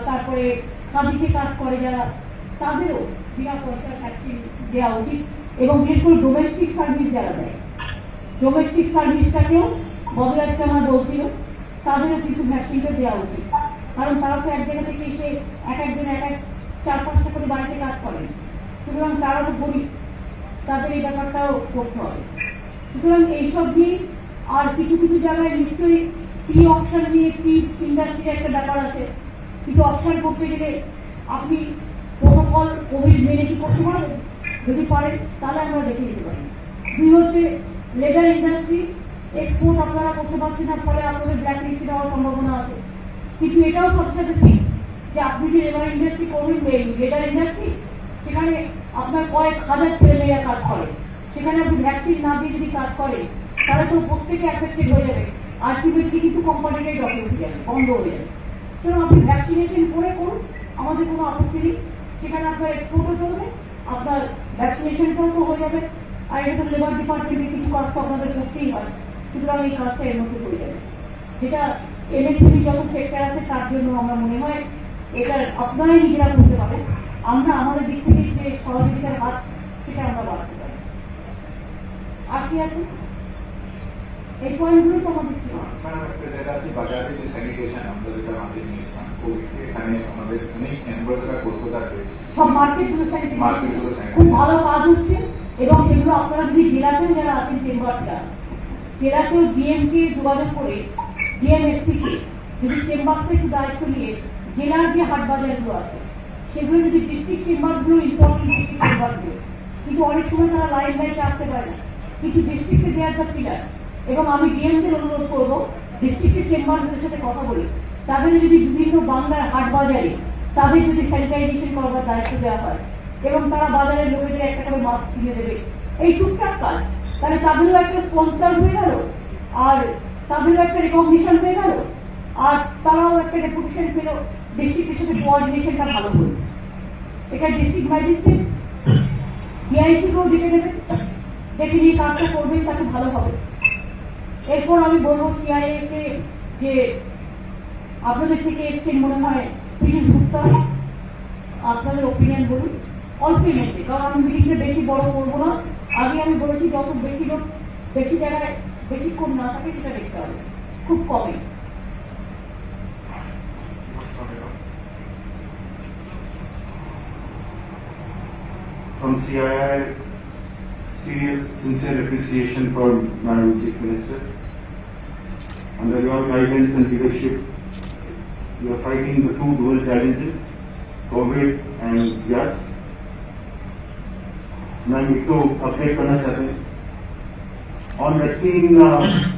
তারপরে খাদিতে কাজ করে যারা, তাদেরও বিনা পয়সার ভ্যাকসিন দেওয়া উচিত। এবং বিশেষ করে ডোমেস্টিক সার্ভিস যারা দেয়, ডোমেস্টিক সার্ভিসটাকেও বদল আজকে আমার বলছিল, তাদেরও কিন্তু ভ্যাকসিনটা দেওয়া উচিত। কারণ তারা তো এক জায়গা থেকে এসে এক একজন এক 4-5টা করে বাড়িতে কাজ করেন, সুতরাং তারা তো গরিব, তাদের এই ব্যাপারটাও করতে হবে। সুতরাং এইসব নিয়ে আর কিছু কিছু জায়গায় নিশ্চয়ই প্রি অপশন নিয়ে প্রি ইন্ডাস্ট্রির একটা ব্যাপার আছে, কিন্তু অপশন করতে গেলে আপনি প্রোটোকল কোভিড মেনে কি করতে পারবেন? যদি পারেন তাহলে আমরা দেখে নিতে পারি। দুই হচ্ছে লেদার ইন্ডাস্ট্রি, এক্সপোর্ট আপনারা করতে পারছেন না, ফলে আপনাদের ব্ল্যাক লিস্টে যাওয়ার সম্ভাবনা আছে। কিন্তু এটাও সাথে সাথে ঠিক যে আপনি যে লেদার ইন্ডাস্ট্রি করবেন, লেদার ইন্ডাস্ট্রি, সেখানে আপনার কয়েক হাজার ছেলেমেয়েরা কাজ করে, সেখানে আপনি ভ্যাকসিন না দিয়ে যদি কাজ করেন তাহলে তো প্রত্যেকে অ্যাফেক্টেড হয়ে যাবে, আলটিমেটলি কিন্তু কোম্পানিটাই ডট উঠে যাবে, বন্ধ হয়ে যাবে। সুতরাং আপনি ভ্যাকসিনেশন করে করুন, আমাদের কোনো আপত্তি নেই, সেখানে আপনার এক্সপোর্টও চলবে, আপনার ভ্যাকসিনেশনটাও তো হয়ে যাবে। আর এটা তো লেবার ডিপার্টমেন্টে কিছু কাজ তো আপনাদের করতেই হয়, সুতরাং এই কাজটা এর মধ্যে হয়ে যাবে। যেটা এমএসএমই যত সেক্টর আছে তার জন্য আমরা মনে হয় এটা আপনারাই নিজেরা করতে পারেন, আমরা আমাদের দিক থেকে যে সহযোগিতার হাত সেটা আমরা বাড়তে পারি। আর কি আছে এই পয়েন্টগুলো তো আমাদের ছিল। বাজারে যে স্যানিটেশন আমরা যেটা আমাদের নিয়েছিলাম কোভিডে, এখানে আমাদের অনেক চেম্বারসরা কলকাতাতে সব মার্কেটগুলো খুব ভালো কাজ হচ্ছে, এবং সেগুলো আপনারা যদি জেলাতেও যারা আছেন চেম্বারসরা, জেলাতেও ডিএমকে যোগাযোগ করে ডিএমএসপিকে যদি চেম্বারসে একটু দায়িত্ব নিয়ে জেলার যে হাট বাজারগুলো আছে সেগুলো যদি ডিস্ট্রিক্ট চেম্বারগুলো, ইম্পর্টেন্ট ডিস্ট্রিক্ট চেম্বারগুলো, কিন্তু অনেক সময় তারা লাইন লাইটে আসতে পারে না, কিন্তু ডিস্ট্রিক্টে দেওয়ার দ্য পিলার। এবং আমি ডিএমদের অনুরোধ করবো ডিস্ট্রিক্টের চেম্বারদের সাথে কথা বলে তাদের যদি বিভিন্ন বাংলার হাট বাজারে তাদের যদি স্যানিটাইজেশন করবার দায়িত্ব দেওয়া হয় এবং তারা বাজারের লোকেদের একটা করে মাস্ক কিনে দেবে, এই টুকটাক কাজ, তাহলে তাদেরও একটা স্পন্সার হয়ে গেল, আর তাদেরও একটা রেকগনিশন হয়ে গেল, আর তারাও একটা রেপুটেশন পেল, ডিস্ট্রিক্টের সাথে কোঅর্ডিনেশনটা ভালো করবে। এটা ডিস্ট্রিক্ট ম্যাজিস্ট্রেট ডিআইসিকেও ডেকে নেবেন, ডেকে নিয়ে কাজটা করবেন, তাকে ভালো হবে। এরপর আমি বলবো সিআইএ কে যে আপনাদের থেকে এসছেন মনে হয় পীযূষ গুপ্তা, আপনাদের ওপিনিয়ন বলুন অল্পের মধ্যে, কারণ আমি মিটিংটা বেশি বড় করবো না। আগে আমি বলেছি যত বেশি লোক বেশি জায়গায় বেশিক্ষণ না থাকে সেটা দেখতে হবে, খুব কমে। From CII, serious, sincere appreciation for Madam Chief Minister. Under your guidance and leadership, you are fighting the two dual challenges, COVID and yes. मैं एक तो अपडेट करना चाहते हैं on vaccine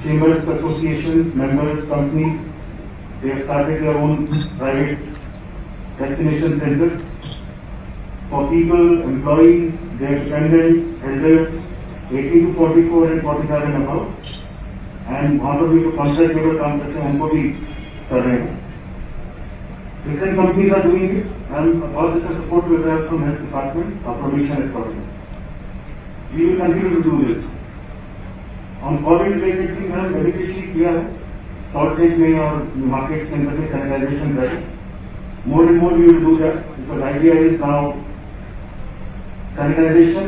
chambers, associations, members, companies. They have started their own private vaccination center for people, employees, their dependents, elders, 18 to 44 and 45 and above. And वहाँ पर भी जो कॉन्ट्रैक्ट लेबर काम करते हैं उनको भी कर रहे हैं. Different companies are doing it, and all the support we have from health department, our permission is for it. We will continue to do this. On COVID related thing, मैंने medication किया है, शॉर्टेज में और markets के अंदर में sanitisation करें. More and more we will do that because idea is now sanitization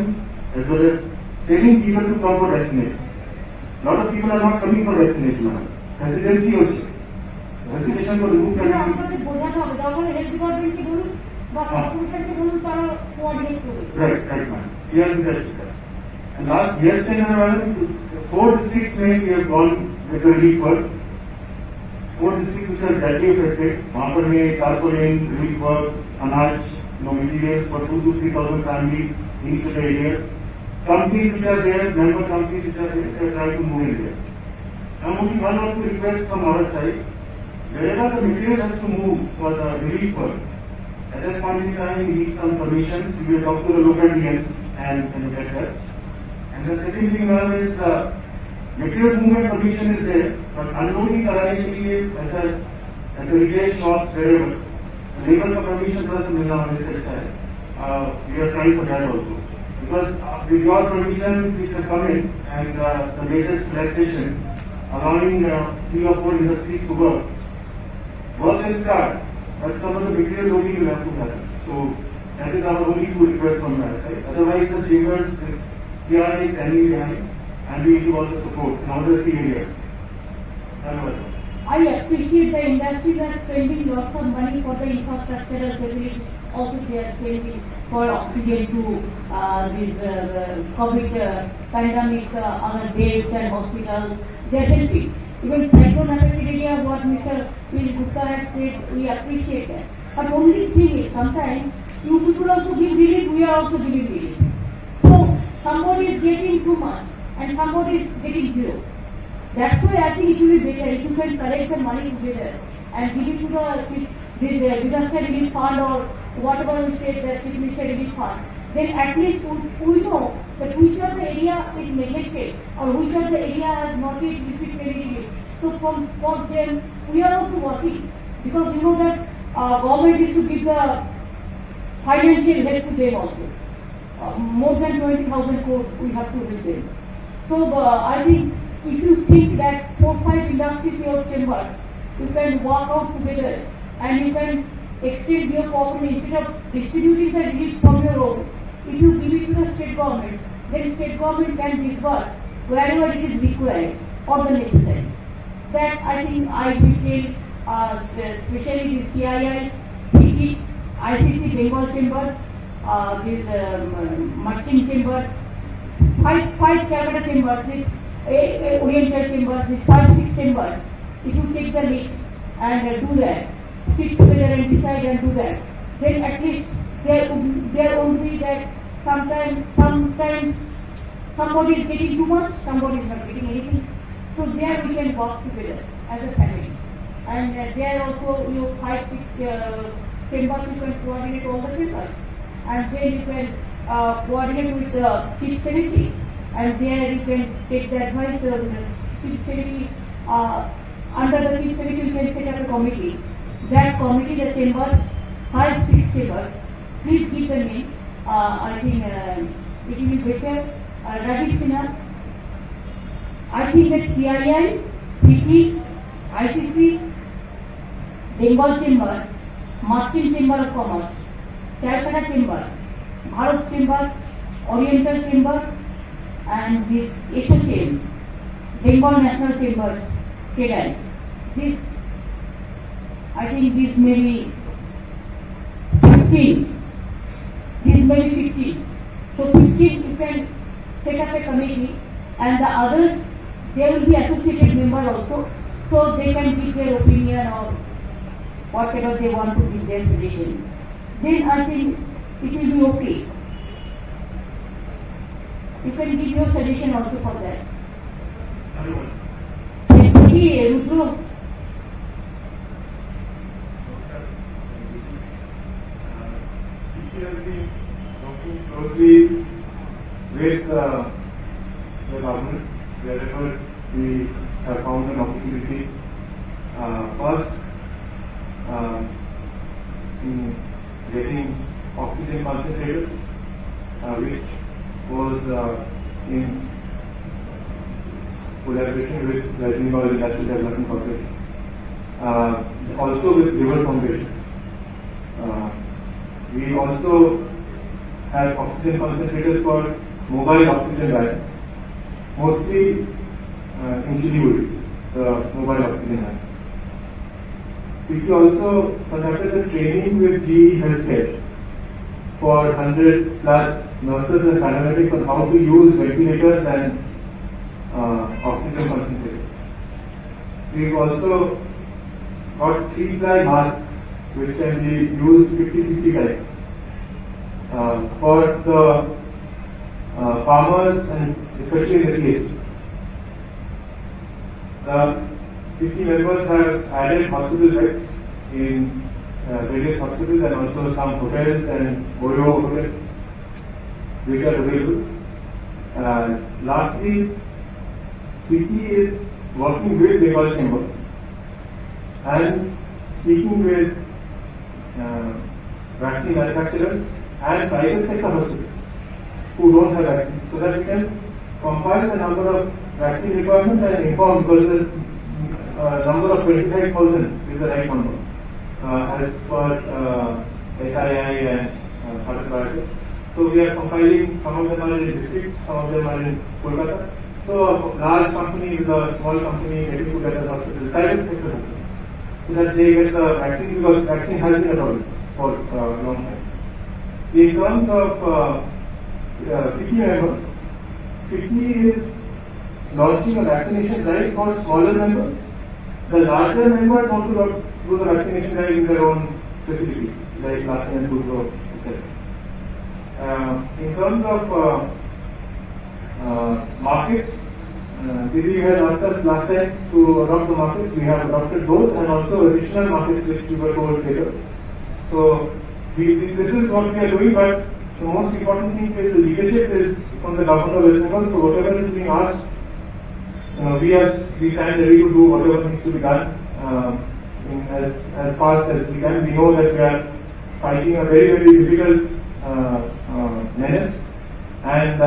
as well as telling people to come for vaccination. Lot of people are not coming for vaccination now. Hesitancy also. Vaccination को remove करने की. आपको बोझाना होगा, जब वो health department की बोलूं, corporation की बोलूं, तारा कोऑर्डिनेट करें. Right, man. Clear that. And last yesterday, 4 districts में we have gone with the relief work. 4 districts which are directly affected. वहाँ पर में tarpaulin, relief work, अनाज, materials for 2,000 to 3,000 families in each of the areas. Companies which are there, member companies which are there, they are trying to move in there. I'm only one or two requests from our side. Wherever the material has to move for the relief work, at that point in time, we need some permissions. We will talk to the local DMs and get that. And the second thing now is material movement permission is there, but unloading कराने के लिए ऐसा at the retail shops wherever labor का permission थोड़ा सा मिलना हमें अच्छा है. We are trying for that also. Because with your permissions which have come in and the latest relaxation allowing 3 or 4 industries to work will start. but some of the material loading will have to happen. So that is our only two request from my side. Otherwise, the chambers, this CRI is standing behind, and we give all the support in all the three areas. I appreciate the industries are spending lots of money for the infrastructural facilities. Also, they are spending for oxygen to these COVID pandemic, other beds and hospitals. They are helping. Even cyclone affected area, what Mr. Pirish Gupta had said, we appreciate that. But only thing is, sometimes you people also give relief, we are also giving relief. So somebody is getting too much and somebody is getting zero. That's why I think it will be better if you can collect the money together and give it to this disaster relief fund or whatever we said, the Chief Minister relief fund. Then at least we know that which of the area is neglected or which of the area has not yet received any relief. So for them, we are also working because you know that government is to give the financial help to them also. More than 20,000 crores we have to help them. So I think if you think that 4-5 industries in your chambers, you can work out together and you can extend your cooperation instead of distributing the relief from your own. If you give it to the state government, then state government can disburse wherever it is required or the necessary. That I think I will tell, especially the CII, PICI, ICC Bengal chambers, these Martin chambers, five Calcutta chambers, Oriental chambers, these 5-6 chambers. If you take the lead and do that, sit together and decide and do that, then at least there won't be that sometimes somebody is getting too much, somebody is not getting anything. So there we can work together as a family. And there also 5-6 chambers you can coordinate all the chambers. And then you can coordinate with the Chief Secretary. And there you can take the advice of the Chief Secretary. Under the Chief Secretary you can set up a committee. That committee, the chambers, 5-6 chambers, please give the name. I think it will be better. Rajiv Sinha, I think that CII, PICI, ICC, Bengal Chamber, Martin Chamber of Commerce, Calcutta Chamber, Bharat Chamber, Oriental Chamber, and this SOCHAM, Bengal National Chambers, KEDAI. This, I think this may be 15. This may be 15. So 15 you can set up a committee and the others, they will be associated member also. So they can give their opinion or whatever they want to give their suggestion. Then I think it will be okay. You can give your suggestion also for that. Rudra. We have been working closely with the government wherever we have found an opportunity. First, in getting oxygen concentrators, which was in collaboration with the Bengal Industrial Development Corporation, also with River Foundation. We also have oxygen concentrators for mobile oxygen vans, mostly in Siliguri, the mobile oxygen vans. We also conducted a training with GE Healthcare for 100 plus nurses and paramedics on how to use ventilators and oxygen concentrators. We've also got 3-ply masks which can be used 50-60 times for the farmers and especially the TSTs. The 50 members have added hospital beds in various hospitals and also some hotels and Oyo hotels which are available. Lastly, PICI is working with Bengal Chamber and speaking with vaccine manufacturers and private sector hospitals who don't have vaccines, so that we can compile the number of vaccine requirements and inform, because the number of 25,000 is the right number. as per SII and other priorities. So we are compiling, some of them are in districts, some of them are in Kolkata. So a large company with a small company getting together hospital, private sector hospital, so that they get the vaccine, because vaccine has been a problem for a long time. In terms of FICCI members, FICCI is launching a vaccination drive for smaller members. The larger members want to do the vaccination drive in their own facilities, like Latin and Guru, etc. In terms of markets, Didi had asked us last time to adopt the markets. We have adopted those and also additional markets which we were told later. So this is what we are doing, but the most important thing is the leadership is from the government of West Bengal. So whatever is being asked, we stand ready to do whatever needs to be done as fast as we can. We know that we are fighting a very, very difficult menace, and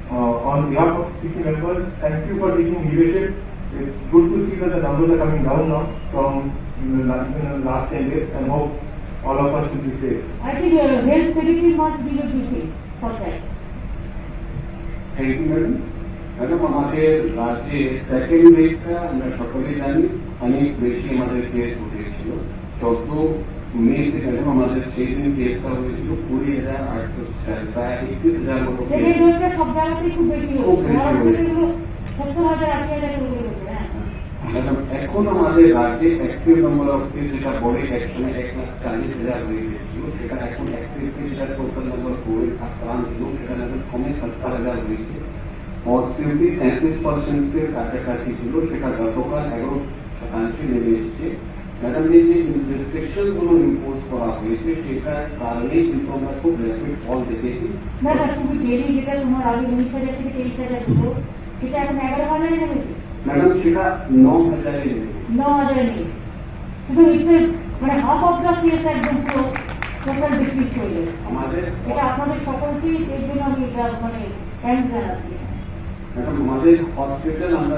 on behalf of FICCI members, thank you for taking leadership. It's good to see that the numbers are coming down now from the last 10 days, and hope all of us will be safe. I think health secretary must be the duty for that. Thank you madam. Madam আমাদের রাজ্যে second ওয়েভটা আমরা সকলেই জানি অনেক বেশি আমাদের case উঠেছিল। 14 মে থেকে ম্যাডাম আমাদের সেই দিন কেসটা হয়েছিল 20,800, প্রায় 31,000 মতো। সেকেন্ড ওয়েভটা সব জায়গাতেই খুব বেশি খুব বেশি হয়েছে। 70,000 80,000 করে হয়েছে। হ্যাঁ ম্যাডাম এখন আমাদের রাজ্যে অ্যাক্টিভ নম্বর অফ কেস যেটা বড় একসময় 1,40,000 হয়ে গেছিল, সেটা এখন অ্যাক্টিভ কেস যেটা টোটাল নম্বর কোভিড আক্রান্ত ছিল সেটা এখন কমে 70,000 হয়েছে। পজিটিভিটি 33% কাছাকাছি ছিল, সেটা গতকাল 11% নেমে এসেছে। ম্যাডাম যে রেস্ট্রিকশন গুলো ইম্পোজ করা হয়েছে সেটার কারণেই কিন্তু আমরা খুব র্যাপিড ফল দেখেছি। ম্যাডাম তুমি ডেলি যেটা তোমার আগে 19,000 থেকে 23,000 ছিল, সেটা এখন 11,000 নেমেছে। ম্যাডাম সেটা 9,000 নেমেছে। 9,000 নেমেছে। শুধু ইটস মানে হাফ অফ দ্য কেস একদম পুরো টোটাল ডিক্রিজ হয়ে গেছে। আমাদের এটা আপনাদের সকলকেই এর জন্য আমি এটা মানে থ্যাঙ্কস জানাচ্ছি। ম্যাডাম আমাদের হসপিটাল আমরা